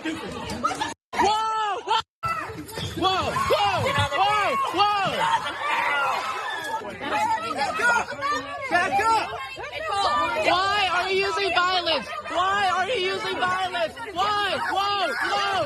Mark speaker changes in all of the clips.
Speaker 1: Whoa! Back up! Why are you using violence? Why are you using violence? Why? Whoa! Why?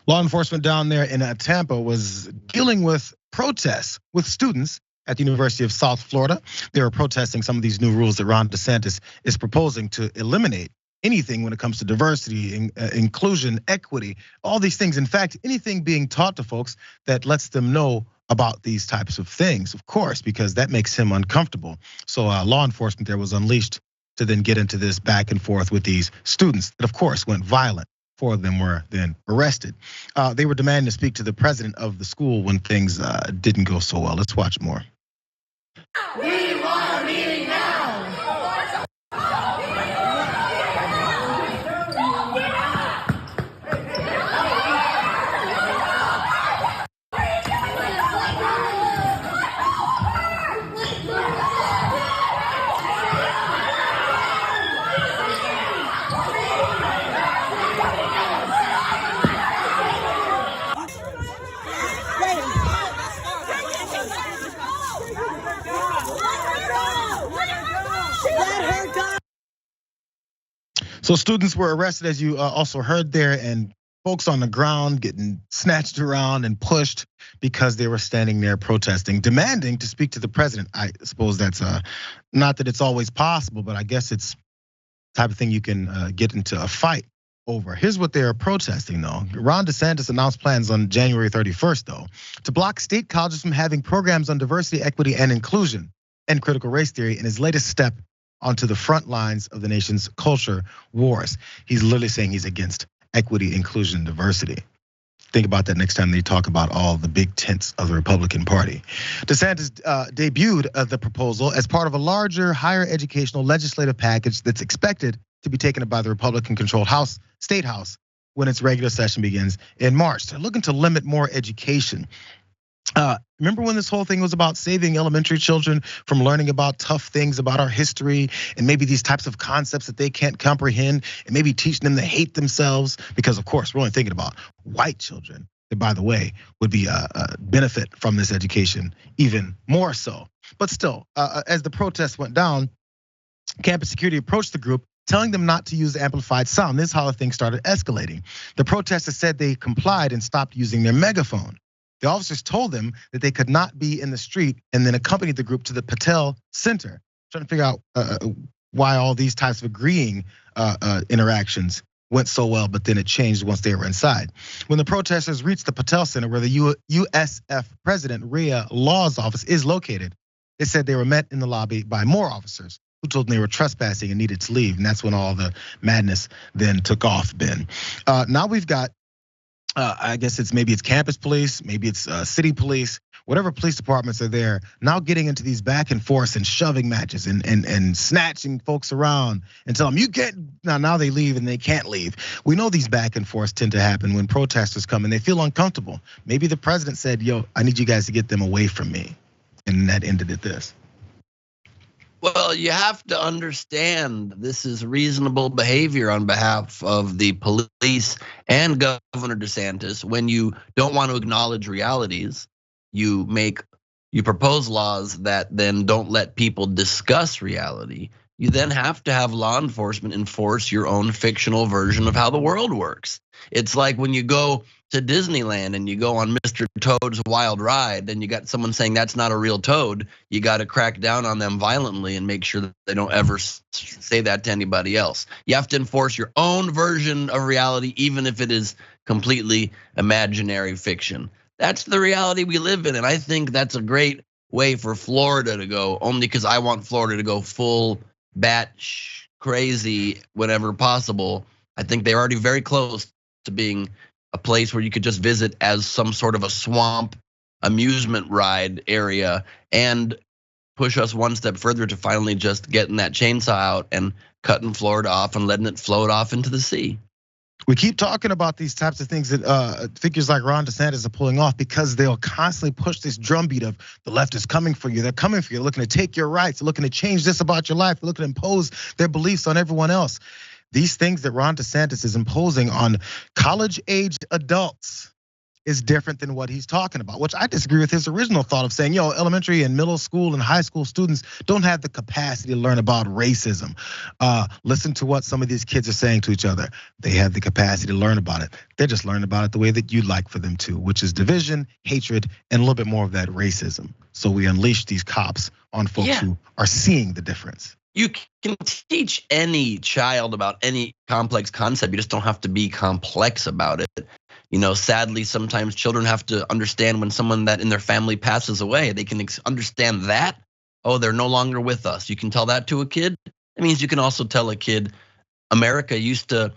Speaker 2: Law enforcement down there in Tampa was dealing with protests with students at the University of South Florida. They were protesting some of these new rules that Ron DeSantis is proposing to eliminate anything when it comes to diversity, inclusion, equity, all these things. In fact, anything being taught to folks that lets them know about these types of things, of course, because that makes him uncomfortable. So law enforcement there was unleashed to then get into this back and forth with these students that, of course, went violent. 4 of them were then arrested. They were demanding to speak to the president of the school when things didn't go so well. Let's watch more.
Speaker 1: We want a meeting now.
Speaker 2: So students were arrested, as you also heard there, and folks on the ground getting snatched around and pushed because they were standing there protesting, demanding to speak to the president. I suppose that's not that it's always possible, but I guess it's the type of thing you can get into a fight over. Here's what they're protesting though. Ron DeSantis announced plans on January 31st though, to block state colleges from having programs on diversity, equity, and inclusion and critical race theory in his latest step onto the front lines of the nation's culture wars. He's literally saying he's against equity, inclusion, diversity. Think about that next time they talk about all the big tents of the Republican Party. DeSantis debuted the proposal as part of a larger higher educational legislative package that's expected to be taken up by the Republican-controlled State House when its regular session begins in March. They're looking to limit more education. Remember when this whole thing was about saving elementary children from learning about tough things about our history and maybe these types of concepts that they can't comprehend, and maybe teaching them to hate themselves? Because of course, we're only thinking about white children that, by the way, would be a benefit from this education even more so. But still, as the protests went down, campus security approached the group, telling them not to use amplified sound. This is how the thing started escalating. The protesters said they complied and stopped using their megaphone. The officers told them that they could not be in the street, and then accompanied the group to the Patel Center, trying to figure out why all these types of agreeing interactions went so well, but then it changed once they were inside. When the protesters reached the Patel Center, where the USF President Rhea Law's office is located, they said they were met in the lobby by more officers who told them they were trespassing and needed to leave. And that's when all the madness then took off, Ben. Now we've got, I guess maybe it's campus police, maybe it's city police, whatever police departments are there, now getting into these back and forth and shoving matches and snatching folks around and tell them you can't. Now they leave and they can't leave. We know these back and forths tend to happen when protesters come and they feel uncomfortable. Maybe the president said, yo, I need you guys to get them away from me. And that ended at this.
Speaker 3: Well, you have to understand this is reasonable behavior on behalf of the police and Governor DeSantis. When you don't want to acknowledge realities, you propose laws that then don't let people discuss reality. You then have to have law enforcement enforce your own fictional version of how the world works. It's like when you go to Disneyland and you go on Mr. Toad's Wild Ride and you got someone saying that's not a real toad, you got to crack down on them violently and make sure that they don't ever say that to anybody else. You have to enforce your own version of reality, even if it is completely imaginary fiction. That's the reality we live in, and I think that's a great way for Florida to go, only because I want Florida to go full bat crazy whenever possible. I think they're already very close to being a place where you could just visit as some sort of a swamp amusement ride area, and push us one step further to finally just getting that chainsaw out and cutting Florida off and letting it float off into the sea.
Speaker 2: We keep talking about these types of things that figures like Ron DeSantis are pulling off because they'll constantly push this drumbeat of the left is coming for you. They're coming for you. They're looking to take your rights. They're looking to change this about your life. They're looking to impose their beliefs on everyone else. These things that Ron DeSantis is imposing on college-aged adults is different than what he's talking about, which I disagree with his original thought of saying, elementary and middle school and high school students don't have the capacity to learn about racism. Listen to what some of these kids are saying to each other. They have the capacity to learn about it. They're just learning about it the way that you'd like for them to, which is division, hatred, and a little bit more of that racism. So we unleash these cops on folks who are seeing the difference.
Speaker 3: You can teach any child about any complex concept. You just don't have to be complex about it. Sadly, sometimes children have to understand when someone that in their family passes away, they can understand that, they're no longer with us. You can tell that to a kid. It means you can also tell a kid, America used to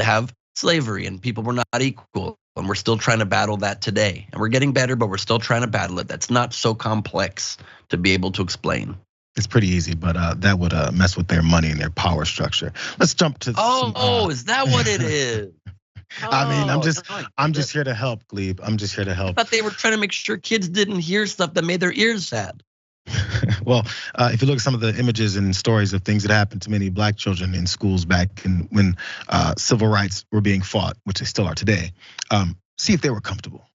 Speaker 3: have slavery and people were not equal. And we're still trying to battle that today. And we're getting better, but we're still trying to battle it. That's not so complex to be able to explain.
Speaker 2: It's pretty easy, but that would mess with their money and their power structure. Let's jump to
Speaker 3: is that what it is?
Speaker 2: I mean, I'm just here to help, Glebe. I'm just here to help.
Speaker 3: I thought they were trying to make sure kids didn't hear stuff that made their ears sad.
Speaker 2: Well, if you look at some of the images and stories of things that happened to many black children in schools back when civil rights were being fought, which they still are today, see if they were comfortable.